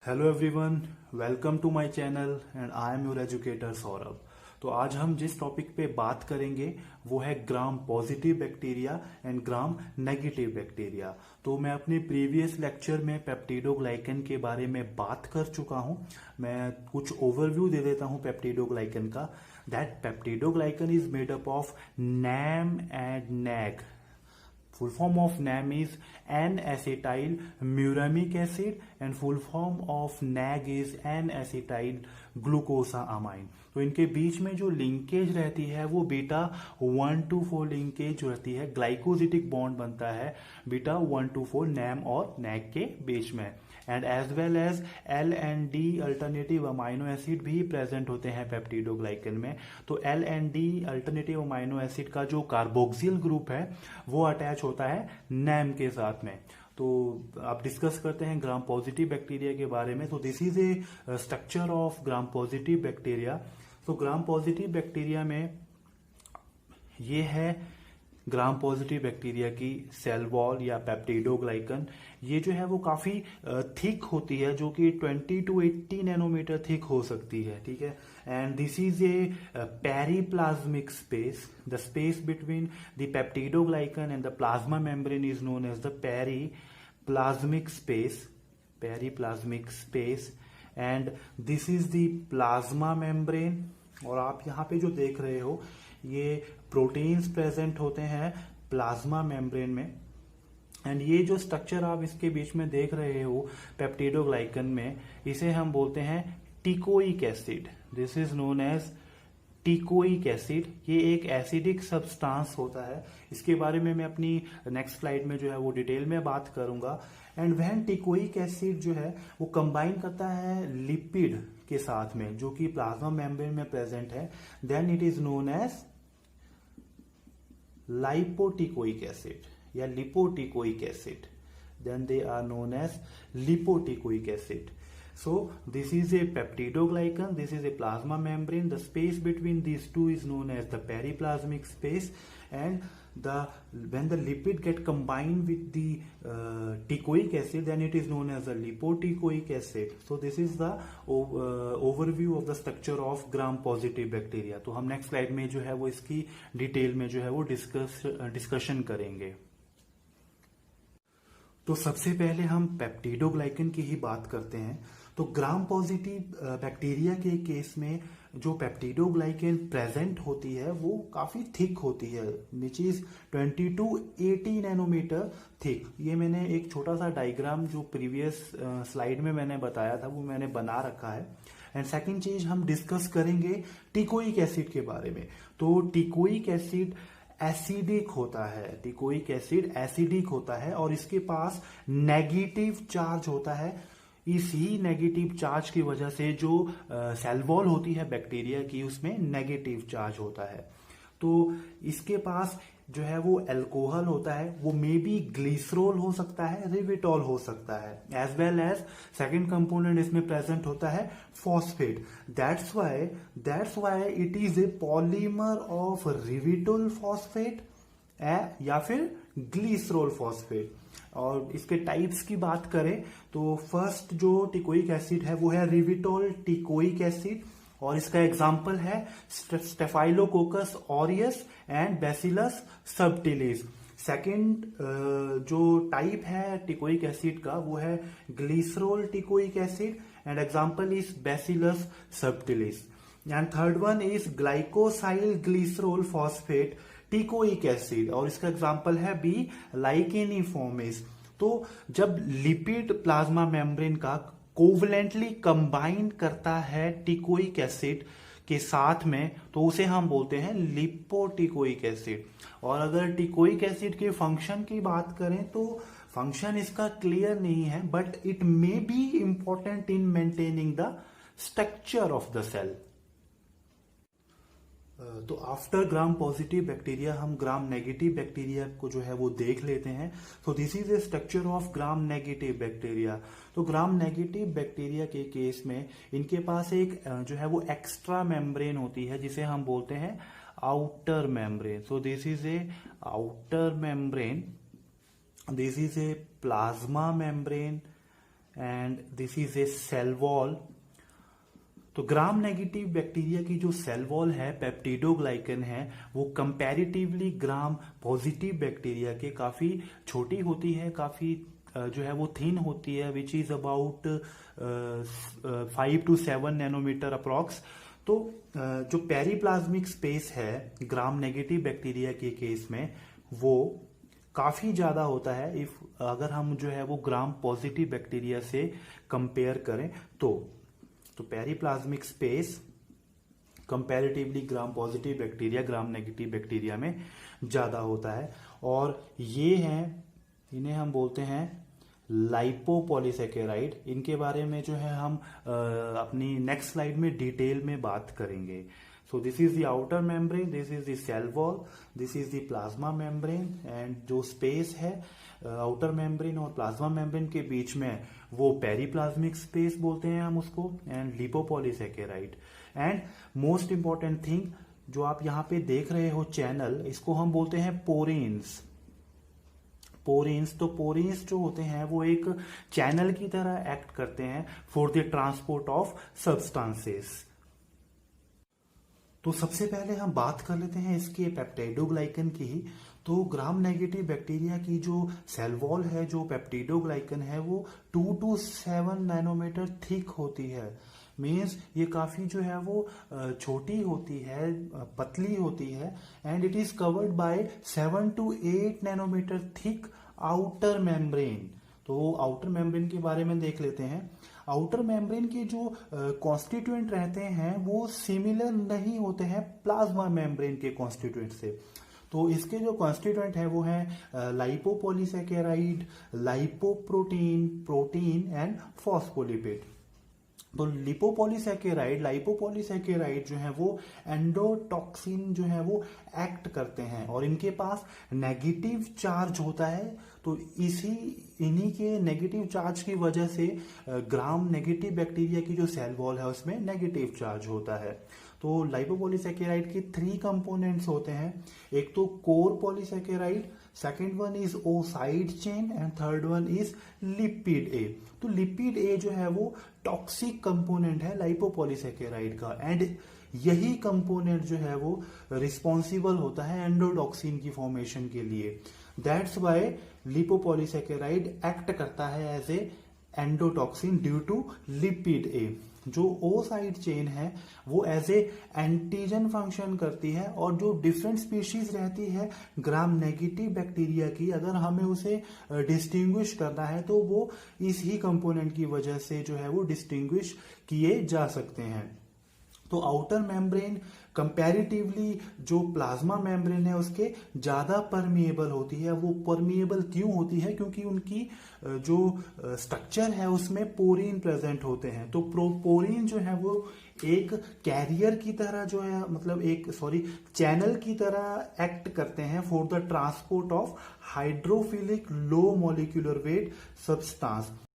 Hello everyone, welcome to my channel and I am your educator Saurabh. तो आज हम जिस टॉपिक पे बात करेंगे वो है ग्राम positive bacteria and gram negative bacteria. तो मैं अपने प्रीवियस लेक्चर में पेप्टिडोग्लाइकन के बारे में बात कर चुका हूं। मैं कुछ ओवरव्यू दे देता हूं पेप्टिडोग्लाइकन का। That peptidoglycan is made up of NAM and NAG. Full form of NAM is N-acetyl muramic acid and full form of NAG is N-acetyl glucosamine. तो इनके बीच में जो लिंकेज रहती है वो बीटा 1-4 लिंकेज रहती है, ग्लाइकोजिटिक बॉन्ड बनता है बीटा 1-4 NAM और NAG के बीच में। And as well as L and D alternative amino acid भी प्रेजेंट होते हैं पेप्टिडोग्लाइकन में। तो L and D alternative amino acid का जो कार्बोक्सिल ग्रुप है वो अटैच होता है NAM के साथ में। तो आप डिस्कस करते हैं ग्राम पॉजिटिव बैक्टीरिया के बारे में। तो this is A structure of gram positive bacteria. तो ग्राम पॉजिटिव बैक्टीरिया में ये है ग्राम पॉजिटिव बैक्टीरिया की सेल वॉल या पेप्टिडोग्लाइकन। ये जो है वो काफी थिक होती है, जो कि 20 to 80 नैनोमीटर थिक हो सकती है, ठीक है। And this is a periplasmic space. The space between the peptidoglycan and the plasma membrane is known as the periplasmic space. Periplasmic space and this is the plasma membrane. और आप यहाँ पे जो देख रहे हो ये प्रोटीन्स प्रेजेंट होते हैं प्लाज्मा मेम्ब्रेन में। एंड ये जो स्ट्रक्चर आप इसके बीच में देख रहे हो पेप्टिडोग्लाइकन में, इसे हम बोलते हैं teichoic acid. This is known as teichoic acid. ये एक एसिडिक सब्सटेंस होता है। इसके बारे में मैं अपनी नेक्स्ट स्लाइड में जो है वो डिटेल में बात करूंगा। एंड वह टिकोइक एसिड जो है वो कंबाइन करता है लिपिड के साथ में जो कि प्लाज्मा मेम्ब्रेन में प्रेजेंट है। Then it is known as lipoteichoic acid या lipoteichoic acid. Then they are known as lipoteichoic acid. So this is a peptidoglycan, this is a plasma membrane. The space between these two is known as the periplasmic space. And when the lipid get combined with the ticoic acid, then it is known as a lipoticoic acid. So this is the overview of the structure of gram positive bacteria. तो हम next slide में जो है वो इसकी detail में जो है वो डिस्कशन करेंगे। तो सबसे पहले हम पेप्टिडोग्लाइकन की ही बात करते हैं। तो ग्राम पॉजिटिव बैक्टीरिया के केस में जो पेप्टिडोग्लाइकन प्रेजेंट होती है वो काफी थिक होती है, which is 20 to 80 nanometer thick. ये मैंने एक छोटा सा डायग्राम जो प्रीवियस स्लाइड में मैंने बताया था वो मैंने बना रखा है। एंड सेकेंड चीज हम डिस्कस करेंगे टिकोइक एसिड के बारे में। तो टिकोइक एसिड एसिडिक होता है, टिकोइक एसिड एसिडिक होता है और इसके पास नेगेटिव चार्ज होता है। इसी नेगेटिव चार्ज की वजह से जो सेल वॉल होती है बैक्टीरिया की उसमें नेगेटिव चार्ज होता है। तो इसके पास जो है वो अल्कोहल होता है, वो मे बी ग्लिसरॉल हो सकता है, रिविटॉल हो सकता है, as well as second component इसमें प्रेजेंट होता है phosphate. That's why it is a polymer of ribitol phosphate या फिर ग्लिसरॉल फॉस्फेट। और इसके टाइप्स की बात करें तो फर्स्ट जो टिकोइक एसिड है वो है रिविटोल टिकोइक एसिड और इसका एग्जाम्पल है Staphylococcus aureus and Bacillus subtilis. Second जो टाइप है टिकोइक एसिड का वो है glycerol teichoic acid and example is Bacillus subtilis. And third one is glycosyl glycerol phosphate teichoic acid और इसका एग्जाम्पल है बी लाइकेनिफॉर्मिस। तो जब लिपिड प्लाज्मा मेम्ब्रेन का कोवलेंटली कंबाइन करता है टिकोइक एसिड के साथ में तो उसे हम बोलते हैं लिपोटिकोइक एसिड। और अगर टिकोइक एसिड के फंक्शन की बात करें तो फंक्शन इसका क्लियर नहीं है, but it may be important in maintaining the structure of the cell. तो आफ्टर ग्राम पॉजिटिव बैक्टीरिया हम ग्राम नेगेटिव बैक्टीरिया को जो है वो देख लेते हैं। तो this is A structure of gram negative bacteria. तो ग्राम नेगेटिव बैक्टीरिया के केस में इनके पास एक जो है वो एक्स्ट्रा मेम्ब्रेन होती है जिसे हम बोलते हैं outer membrane. So this is a outer membrane, this is a plasma membrane and this is a cell wall. तो ग्राम नेगेटिव बैक्टीरिया की जो सेल वॉल है, पेप्टिडोग्लाइकन है, वो कंपैरेटिवली ग्राम पॉजिटिव बैक्टीरिया के काफी छोटी होती है, काफी जो है वो थिन होती है, which is about 5 to 7 nanometer approx. तो जो पेरीप्लाज्मिक स्पेस है ग्राम नेगेटिव बैक्टीरिया के केस में वो काफी ज्यादा होता है इफ अगर हम जो है वो ग्राम पॉजिटिव बैक्टीरिया से कंपेयर करें तो पेरीप्लाज्मिक स्पेस कंपैरेटिवली ग्राम पॉजिटिव बैक्टीरिया ग्राम नेगेटिव बैक्टीरिया में ज्यादा होता है। और ये हैं, इन्हें हम बोलते हैं लाइपोपॉलीसेकेराइड। इनके बारे में जो है हम अपनी नेक्स्ट स्लाइड में डिटेल में बात करेंगे। So this is the outer membrane, this is the cell wall, this is the plasma membrane, and जो स्पेस है आउटर मेम्ब्रेन और प्लाज्मा मेम्ब्रेन के बीच में वो पेरीप्लाज्मिक स्पेस बोलते हैं हम उसको, and lipopolysaccharide. And most important thing जो आप यहाँ पे देख रहे हो चैनल, इसको हम बोलते हैं पोरेन्स। तो पोरेन्स जो होते हैं वो एक चैनल की तरह एक्ट करते हैं for the transport of substances. तो सबसे पहले हम बात कर लेते हैं इसके पेप्टिडोग्लाइकन की ही। तो ग्राम नेगेटिव बैक्टीरिया की जो सेल वॉल है, जो पेप्टिडोग्लाइकन है, वो 2 to 7 नैनोमीटर थिक होती है। मीन्स ये काफी जो है वो छोटी होती है, पतली होती है, and it is covered by 7 to 8 nanometer thick outer membrane. तो आउटर मेम्ब्रेन के बारे में देख लेते हैं। आउटर मेम्ब्रेन के जो कॉन्स्टिट्यूएंट रहते हैं वो सिमिलर नहीं होते हैं प्लाज्मा मेम्ब्रेन के कॉन्स्टिट्यूएंट से। तो इसके जो कॉन्स्टिट्यूएंट है वो है lipopolysaccharide, lipoprotein, protein and phospholipid. तो लाइपोपॉलीसेकेराइड जो है वो एंडोटॉक्सिन जो है वो एक्ट करते हैं और इनके पास नेगेटिव चार्ज होता है। तो इन्हीं के नेगेटिव चार्ज की वजह से ग्राम नेगेटिव बैक्टीरिया की जो सेल वॉल है उसमें नेगेटिव चार्ज होता है। तो लाइपोपॉलीसेकेराइड के 3 कंपोनेंट्स होते हैं। एक तो core polysaccharide, second one is O side chain, and third one is lipid A. तो लिपिड ए जो है वो टॉक्सिक कंपोनेंट है लाइपोपॉलीसेकेराइड का, एंड यही कंपोनेंट जो है वो रिस्पॉन्सिबल होता है एंडोटॉक्सिन की फॉर्मेशन के लिए। दैट्स वाई लिपोपॉलीसेकेराइड एक्ट करता है as a endotoxin due to lipid A. जो ओ साइड चेन है वो एज ए एंटीजन फंक्शन करती है, और जो डिफरेंट स्पीशीज रहती है ग्राम नेगेटिव बैक्टीरिया की, अगर हमें उसे डिस्टिंग्विश करना है तो वो इस ही कंपोनेंट की वजह से जो है वो डिस्टिंग्विश किए जा सकते हैं। तो आउटर मेम्ब्रेन कंपैरेटिवली जो प्लाज्मा मेम्ब्रेन है उसके ज्यादा परमिएबल होती है। वो परमिएबल क्यों होती है? क्योंकि उनकी जो स्ट्रक्चर है उसमें पोरीन प्रेजेंट होते हैं। तो पोरीन जो है वो एक कैरियर की तरह जो है, मतलब चैनल की तरह एक्ट करते हैं for the transport of hydrophilic low molecular weight substance.